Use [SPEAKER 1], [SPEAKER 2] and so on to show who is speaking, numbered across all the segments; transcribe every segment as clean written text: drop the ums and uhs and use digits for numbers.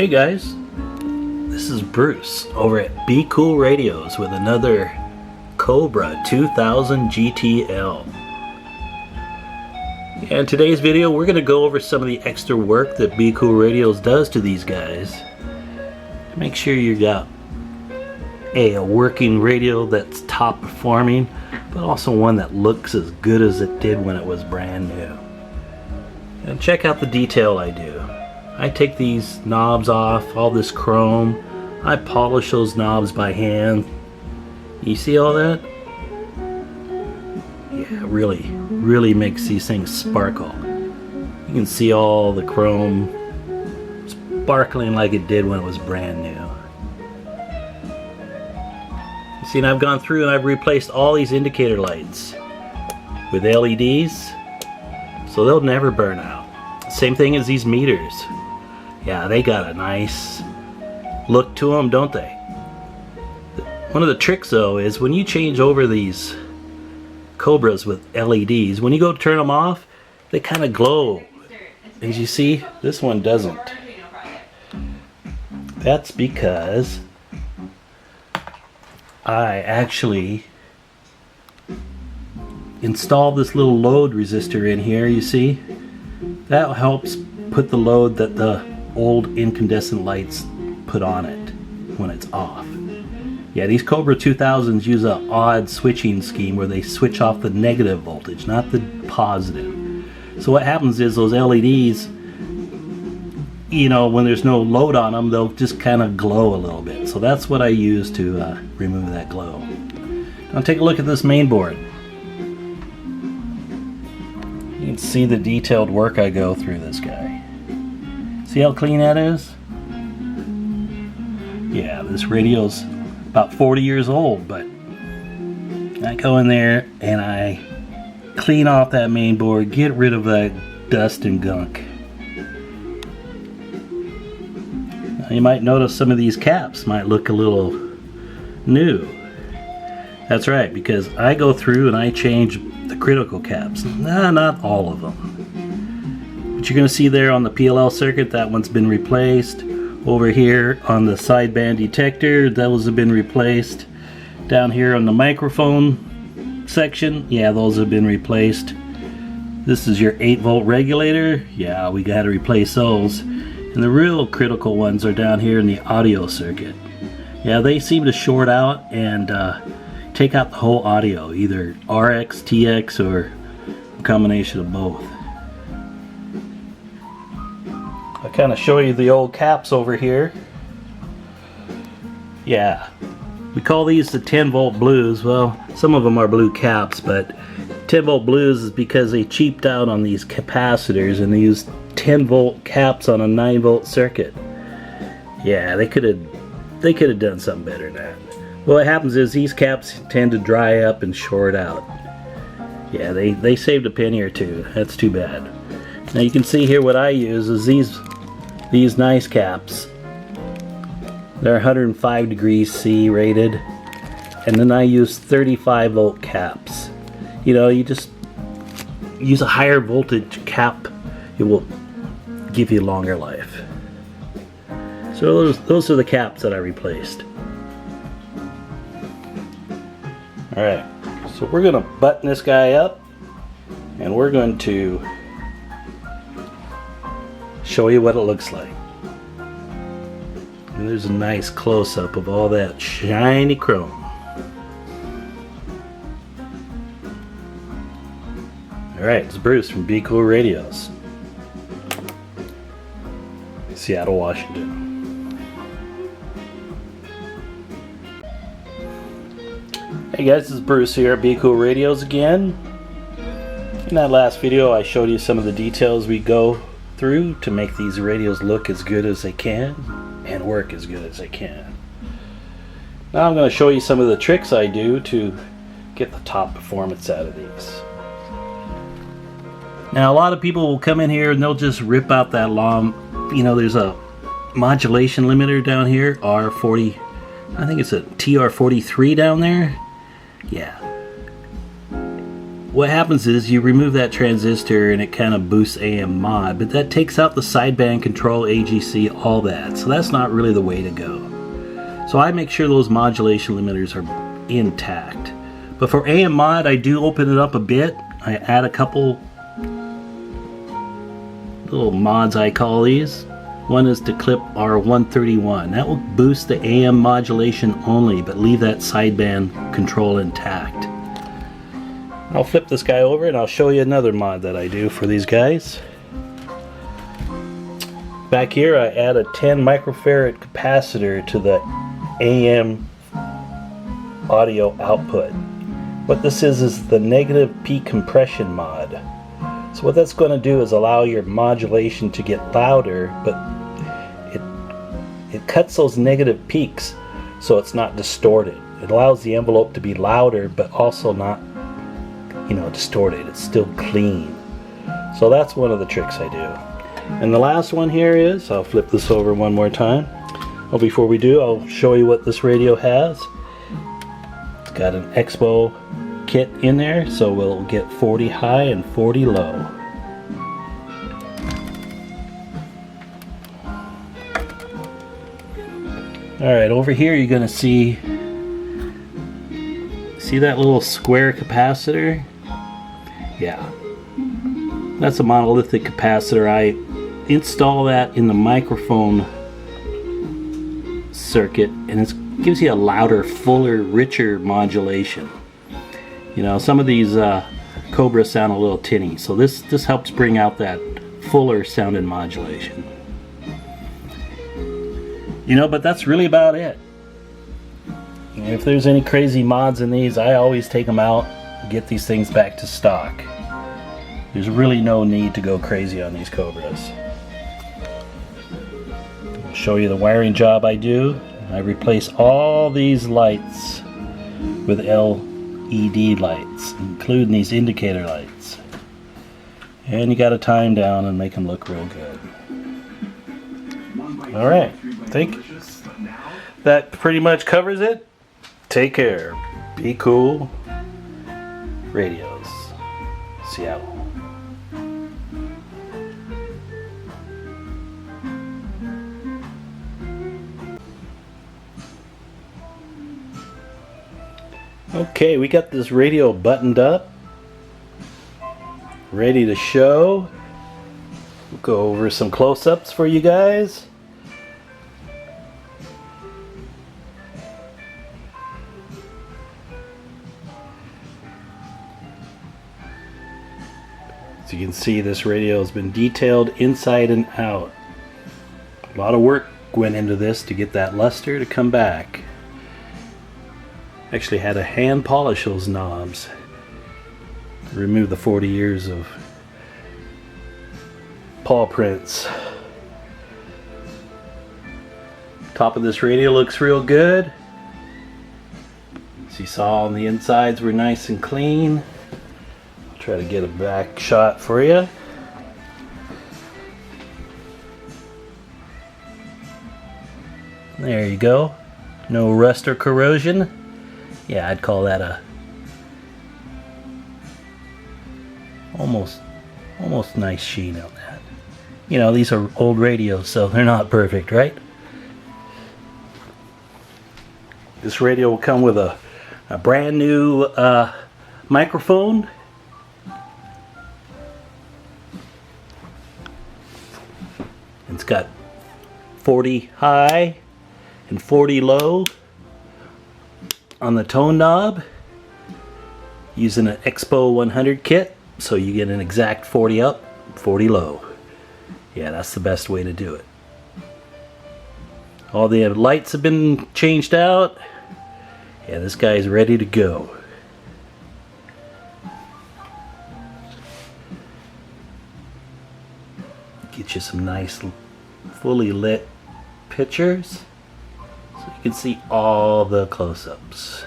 [SPEAKER 1] Hey guys, this is Bruce over at Be Cool Radios with another Cobra 2000 GTL. And in today's video we're going to go over some of the extra work that Be Cool Radios does to these guys to make sure you got a working radio that's top performing, but also one that looks as good as it did when it was brand new. And check out the detail I do. I take these knobs off, all this chrome. I polish those knobs by hand. You see all that? Yeah, really makes these things sparkle. You can see all the chrome sparkling like it did when it was brand new. You see, and I've gone through and I've replaced all these indicator lights with LEDs, so they'll never burn out. Same thing as these meters. Yeah, they got a nice look to them, don't they? One of the tricks though is when you change over these Cobras with LEDs, when you go to turn them off, they kind of glow. As you see, this one doesn't. That's because I actually installed this little load resistor in here, you see? That helps put the load that the old incandescent lights put on it when it's off. Yeah, these Cobra 2000s use an odd switching scheme where they switch off the negative voltage, not the positive. So what happens is those LEDs, you know, when there's no load on them, they'll just kind of glow a little bit. So that's what I use to remove that glow. Now take a look at this main board. You can see the detailed work I go through this guy. See how clean that is? Yeah, this radio's about 40 years old, but I go in there and I clean off that main board, get rid of that dust and gunk. Now you might notice some of these caps might look a little new. That's right, because I go through and I change the critical caps. Nah, not all of them. But you're going to see there on the PLL circuit, that one's been replaced. Over here on the sideband detector, those have been replaced. Down here on the microphone section, yeah, those have been replaced. This is your 8-volt regulator. Yeah, we got to replace those. And the real critical ones are down here in the audio circuit. Yeah, they seem to short out and take out the whole audio, either RX, TX, or a combination of both. I'll kind of show you the old caps over here. Yeah, we call these the 10-volt blues. Well, some of them are blue caps, but 10-volt blues is because they cheaped out on these capacitors and they used 10-volt caps on a 9-volt circuit. Yeah, they could have done something better than that. Well, what happens is these caps tend to dry up and short out. Yeah, they saved a penny or two. That's too bad. Now you can see here what I use is these nice caps. They're 105 degrees C rated, and then I use 35 volt caps. You know, you just use a higher voltage cap, it will give you longer life. So those are the caps that I replaced. Alright, so we're going to button this guy up and we're going to show you what it looks like. And there's a nice close-up of all that shiny chrome. Alright, it's Bruce from Be Cool Radios, Seattle, Washington. Hey guys, this is Bruce here at Be Cool Radios again. In that last video I showed you some of the details we go through to make these radios look as good as they can and work as good as they can. Now I'm going to show you some of the tricks I do to get the top performance out of these. Now a lot of people will come in here and they'll just rip out that long, you know, there's a modulation limiter down here, R40, I think it's a TR43 down there. Yeah. what happens is you remove that transistor and it kind of boosts AM mod, but that takes out the sideband control, AGC, all that. So that's not really the way to go. So I make sure those modulation limiters are intact. But for AM mod, I do open it up a bit. I add a couple little mods, I call these. One is to clip R131. That will boost the AM modulation only, but leave that sideband control intact. I'll flip this guy over and I'll show you another mod that I do for these guys. Back here I add a 10 microfarad capacitor to the AM audio output. What this is the negative peak compression mod. So what that's going to do is allow your modulation to get louder, but it cuts those negative peaks so it's not distorted. It allows the envelope to be louder but also not, you know, distorted. It's still clean. So that's one of the tricks I do. And the last one here is, I'll flip this over one more time. Well, before we do, I'll show you what this radio has. It's got an Expo kit in there, so we'll get 40 high and 40 low. Alright, over here you're going to see that little square capacitor? Yeah. That's a monolithic capacitor. I install that in the microphone circuit, and it gives you a louder, fuller, richer modulation. You know, some of these Cobra sound a little tinny, so this helps bring out that fuller sounding modulation. You know, but that's really about it. If there's any crazy mods in these, I always take them out and get these things back to stock. There's really no need to go crazy on these Cobras. I'll show you the wiring job I do. I replace all these lights with LED lights, including these indicator lights. And you got to tie them down and make them look real good. Alright, I think that pretty much covers it. Take care. Be cool. Radios. Seattle. Okay, we got this radio buttoned up, ready to show. We'll go over some close-ups for you guys. As you can see, this radio has been detailed inside and out. A lot of work went into this to get that luster to come back. Actually had to hand polish those knobs to remove the 40 years of paw prints. Top of this radio looks real good. As you saw, on the insides were nice and clean. I'll try to get a back shot for you. There you go. No rust or corrosion. Yeah, I'd call that a almost nice sheen on that. You know, these are old radios, so they're not perfect, right? This radio will come with a brand new microphone. It's got 40 high and 40 low on the tone knob, using an Expo 100 kit, so you get an exact 40 up, 40 low. Yeah, that's the best way to do it. All the lights have been changed out. Yeah, this guy's ready to go. Get you some nice fully lit pictures so you can see all the close-ups.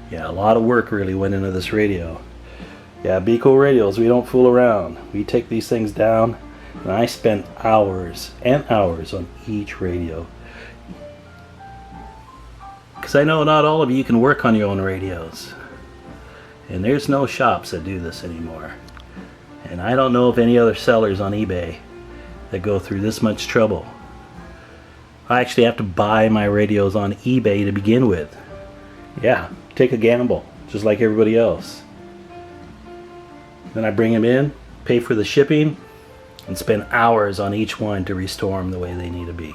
[SPEAKER 1] Yeah, a lot of work really went into this radio. Yeah, Be Cool Radios, we don't fool around. We take these things down, and I spend hours and hours on each radio. Because I know not all of you can work on your own radios. And there's no shops that do this anymore. And I don't know of any other sellers on eBay that go through this much trouble. I actually have to buy my radios on eBay to begin with. Yeah, take a gamble, just like everybody else. Then I bring them in, pay for the shipping, and spend hours on each one to restore them the way they need to be.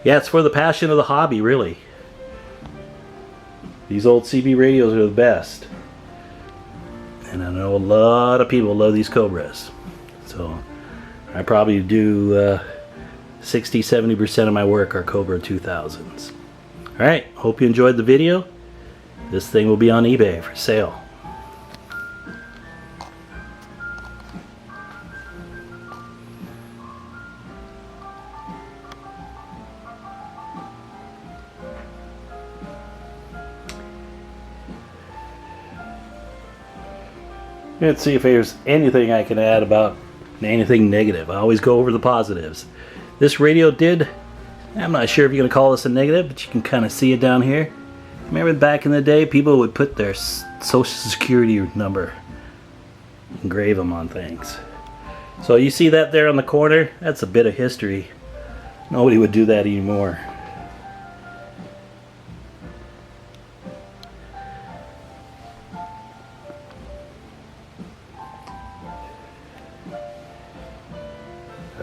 [SPEAKER 1] Yeah, it's for the passion of the hobby, really. These old CB radios are the best. And I know a lot of people love these Cobras. So I probably do 60-70% of my work are Cobra 2000s. Alright, hope you enjoyed the video. This thing will be on eBay for sale. Let's see if there's anything I can add about anything negative. I always go over the positives. This radio did, I'm not sure if you're going to call this a negative, but you can kind of see it down here. Remember back in the day, people would put their social security number, engrave them on things. So you see that there on the corner? That's a bit of history. Nobody would do that anymore.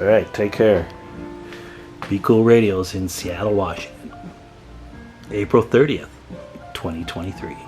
[SPEAKER 1] Alright, take care. Be Cool Radios in Seattle, Washington. April 30th, 2023.